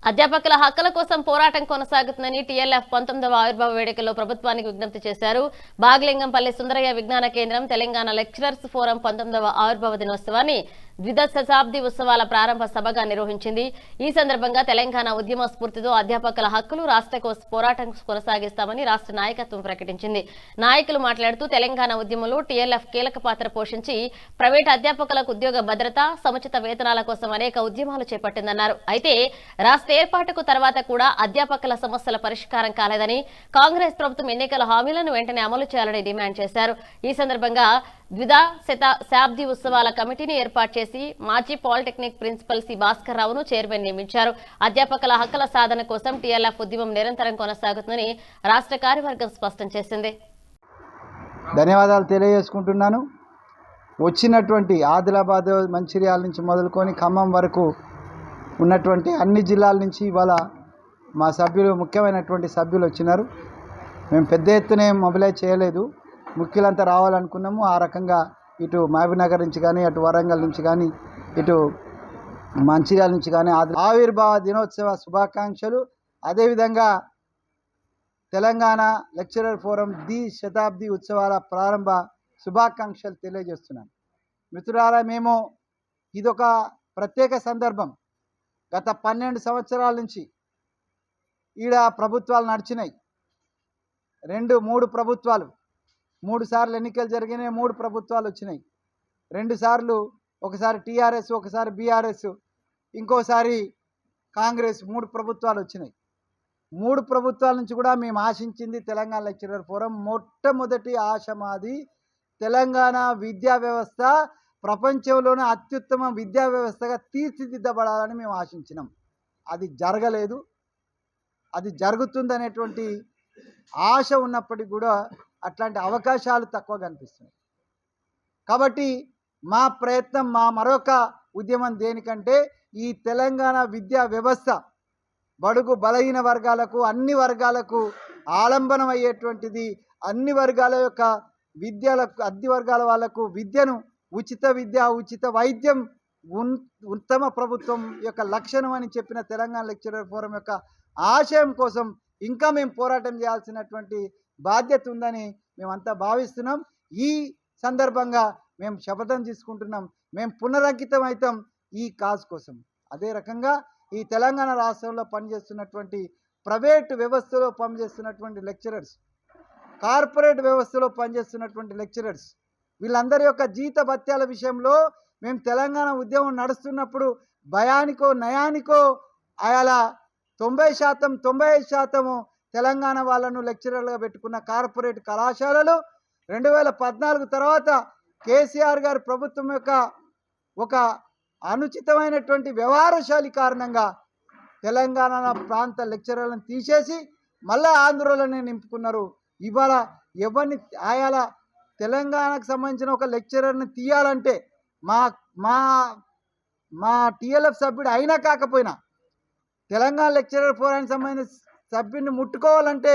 అధ్యాపకుల హక్కుల కోసం పోరాటం కొనసాగుతుందని టీఎల్ఎఫ్ 19వ ఆవిర్భావ వేడుకల్లో ప్రభుత్వానికి విజ్ఞప్తి చేశారు. బాగలింగంపల్లి సుందరయ్య విజ్ఞాన కేంద్రం తెలంగాణ లెక్చరర్స్ ఫోరం 19వ ఆవిర్భావ దినోత్సవాన్ని ద్విధ శతాబ్ది ఉత్సవాల ప్రారంభ సభగా నిర్వహించింది. ఈ సందర్భంగా తెలంగాణ ఉద్యమ స్ఫూర్తితో అధ్యాపకుల హక్కులు రాష్ట్ర కోసం పోరాటం కొనసాగిస్తామని రాష్ట్ర నాయకత్వం ప్రకటించింది. నాయకులు మాట్లాడుతూ తెలంగాణ ఉద్యమంలో టీఎల్ఎఫ్ కీలక పాత్ర పోషించి ప్రైవేట్ అధ్యాపకులకు ఉద్యోగ భద్రత, సముచిత వేతనాల కోసం అనేక ఉద్యమాలు చేపట్టిందన్నారు. అయితే రాష్ట్ర ఏర్పాటుకు తర్వాత కూడా అధ్యాపకుల సమస్యల పరిష్కారం కాలేదని, కాంగ్రెస్ ప్రభుత్వం ఎన్నికల హామీలను వెంటనే అమలు చేయాలని డిమాండ్ చేశారు. ఈ సందర్భంగా ద్విధ శతాబ్ది ఉత్సవాల కమిటీని ఏర్పాటు చేసి మాజీ పాలిటెక్నిక్ ప్రిన్సిపల్ సి భాస్కర్ రావును చైర్మన్ నియమించారు. అధ్యాపకుల హక్కుల సాధన కోసం టీఎల్ఎఫ్ ఉద్యమం నిరంతరం కొనసాగుతుందని రాష్ట్ర కార్యవర్గం స్పష్టం చేసింది. ధన్యవాదాలు తెలియజేసుకుంటున్నాను. వచ్చినటువంటి ఆదిలాబాద్, మంచిర్యాల నుంచి మొదలుకొని ఖమ్మం వరకు ఉన్నటువంటి అన్ని జిల్లాల నుంచి ఇవాళ మా సభ్యులు, ముఖ్యమైనటువంటి సభ్యులు వచ్చినారు. మేము పెద్ద ఎత్తునే మొబిలైజ్ చేయలేదు, ముఖ్యులంతా రావాలనుకున్నాము. ఆ రకంగా ఇటు మహబూబ్నగర్ నుంచి కానీ, అటు వరంగల్ నుంచి కానీ, ఇటు మంచిర్యాల నుంచి కానీ ఆవిర్భావ దినోత్సవ శుభాకాంక్షలు. అదేవిధంగా తెలంగాణ లెక్చరర్ ఫోరం శతాబ్ది ఉత్సవాల ప్రారంభ శుభాకాంక్షలు తెలియజేస్తున్నాను. మిత్రులారా, మేము ఇదొక ప్రత్యేక సందర్భం. గత 12 సంవత్సరాల నుంచి ఈడ ప్రభుత్వాలు నడిచినాయి. 3 ప్రభుత్వాలు, 3 సార్లు ఎన్నికలు జరిగినాయి. 3 ప్రభుత్వాలు వచ్చినాయి. 2 సార్లు, ఒకసారి టీఆర్ఎస్, ఒకసారి బీఆర్ఎస్, ఇంకోసారి కాంగ్రెస్. 3 ప్రభుత్వాలు వచ్చినాయి. 3 ప్రభుత్వాల నుంచి కూడా మేము ఆశించింది తెలంగాణ లెక్చరర్ ఫోరం మొట్టమొదటి ఆశ మాది తెలంగాణ విద్యా వ్యవస్థ ప్రపంచంలోనే అత్యుత్తమ విద్యా వ్యవస్థగా తీర్చిదిద్దబడాలని మేము ఆశించినాం. అది జరగలేదు. అది జరుగుతుందనేటువంటి ఆశ ఉన్నప్పటికీ కూడా అట్లాంటి అవకాశాలు తక్కువ కనిపిస్తున్నాయి. కాబట్టి మా ప్రయత్నం, మా మరొక ఉద్యమం దేనికంటే ఈ తెలంగాణ విద్యా వ్యవస్థ బడుగు బలహీన వర్గాలకు, అన్ని వర్గాలకు ఆలంబనం అయ్యేటువంటిది. అన్ని వర్గాల యొక్క విద్యలకు, అన్ని వర్గాల వాళ్లకు విద్యను, ఉచిత విద్య, ఉచిత వైద్యం ఉత్తమ ప్రభుత్వం యొక్క లక్షణం అని చెప్పిన తెలంగాణ లెక్చరర్ ఫోరం యొక్క ఆశయం కోసం ఇంకా మేము పోరాటం చేయాల్సినటువంటి బాధ్యత ఉందని మేమంతా భావిస్తున్నాం. ఈ సందర్భంగా మేము శపథం తీసుకుంటున్నాం. మేము పునరంకితం అవుతాం ఈ కాజ్ కోసం. అదే రకంగా ఈ తెలంగాణ రాష్ట్రంలో పనిచేస్తున్నటువంటి ప్రైవేట్ వ్యవస్థలో పనిచేస్తున్నటువంటి లెక్చరర్స్, కార్పొరేట్ వ్యవస్థలో పనిచేస్తున్నటువంటి లెక్చరర్స్, వీళ్ళందరి యొక్క జీత భత్యాల విషయంలో మేము తెలంగాణ ఉద్యమం నడుస్తున్నప్పుడు భయానికో నయానికో అలా 90%, 95% తెలంగాణ వాళ్ళను లెక్చరర్లుగా పెట్టుకున్న కార్పొరేట్ కళాశాలలు 2014 తర్వాత కేసీఆర్ గారి ప్రభుత్వం యొక్క ఒక అనుచితమైనటువంటి వ్యవహారశైలి కారణంగా తెలంగాణ ప్రాంత లెక్చరర్లను తీసేసి మళ్ళా ఆంధ్రలోనే నింపుకున్నారు. ఇవాళ ఎవరిని ఆయాల తెలంగాణకు సంబంధించిన ఒక లెక్చరర్ని తీయాలంటే మా మా మా టీఎల్ఎఫ్ సభ్యుడు అయినా కాకపోయినా తెలంగాణ లెక్చరర్ ఫోరానికి సంబంధించిన సభ్యుడిని ముట్టుకోవాలంటే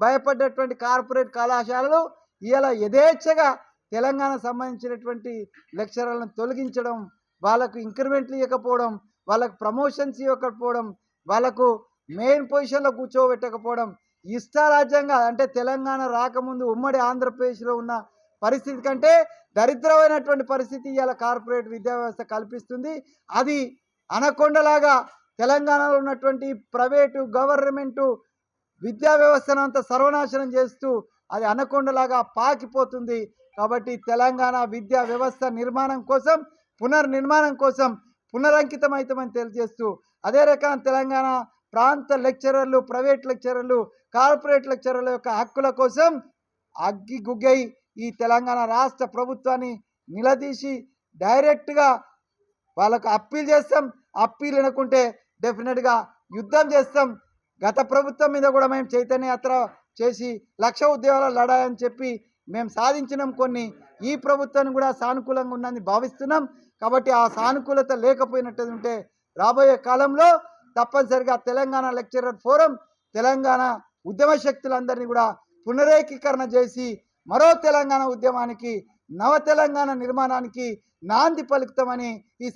భయపడ్డటువంటి కార్పొరేట్ కళాశాలలు ఇవాళ యథేచ్ఛగా తెలంగాణకు సంబంధించినటువంటి లెక్చరర్లను తొలగించడం, వాళ్ళకు ఇంక్రిమెంట్లు ఇవ్వకపోవడం, వాళ్ళకు ప్రమోషన్స్ ఇవ్వకపోవడం, వాళ్ళకు మెయిన్ పొజిషన్లో కూర్చోబెట్టకపోవడం, ఇష్టారాజ్యంగా, అంటే తెలంగాణ రాకముందు ఉమ్మడి ఆంధ్రప్రదేశ్లో ఉన్న పరిస్థితి కంటే దరిద్రమైనటువంటి పరిస్థితి ఇవాళ కార్పొరేట్ విద్యా వ్యవస్థ కల్పిస్తుంది. అది అనకొండలాగా తెలంగాణలో ఉన్నటువంటి ప్రైవేటు, గవర్నమెంటు విద్యా వ్యవస్థను అంతా సర్వనాశనం చేస్తూ అది అనకొండలాగా పాకిపోతుంది. కాబట్టి తెలంగాణ విద్యా వ్యవస్థ నిర్మాణం కోసం, పునర్నిర్మాణం కోసం పునరంకితం అవుతామని తెలియజేస్తూ, అదే రకంగా తెలంగాణ ప్రాంత లెక్చరర్లు, ప్రైవేట్ లెక్చరర్లు, కార్పొరేట్ లెక్చరర్ల యొక్క హక్కుల కోసం అగ్గి గుగ్గై ఈ తెలంగాణ రాష్ట్ర ప్రభుత్వాన్ని నిలదీసి డైరెక్ట్గా వాళ్ళకు అప్పీల్ చేస్తాం. అప్పీల్ వినకుంటే డెఫినెట్గా యుద్ధం చేస్తాం. గత ప్రభుత్వం మీద కూడా మేము చైతన్య యాత్ర చేసి 1,00,000 ఉద్యోగాలు లడాయని చెప్పి మేము సాధించినాం కొన్ని. ఈ ప్రభుత్వాన్ని కూడా సానుకూలంగా ఉందని భావిస్తున్నాం. కాబట్టి ఆ సానుకూలత లేకపోయినట్టు ఉంటే రాబోయే కాలంలో తప్పనిసరిగా తెలంగాణ లెక్చరర్ ఫోరం తెలంగాణ ఉద్యమ శక్తులందరినీ కూడా పునరేకీకరణ చేసి మరో తెలంగాణ ఉద్యమానికి, నవ తెలంగాణ నిర్మాణానికి నాంది పలుకుతామని ఈ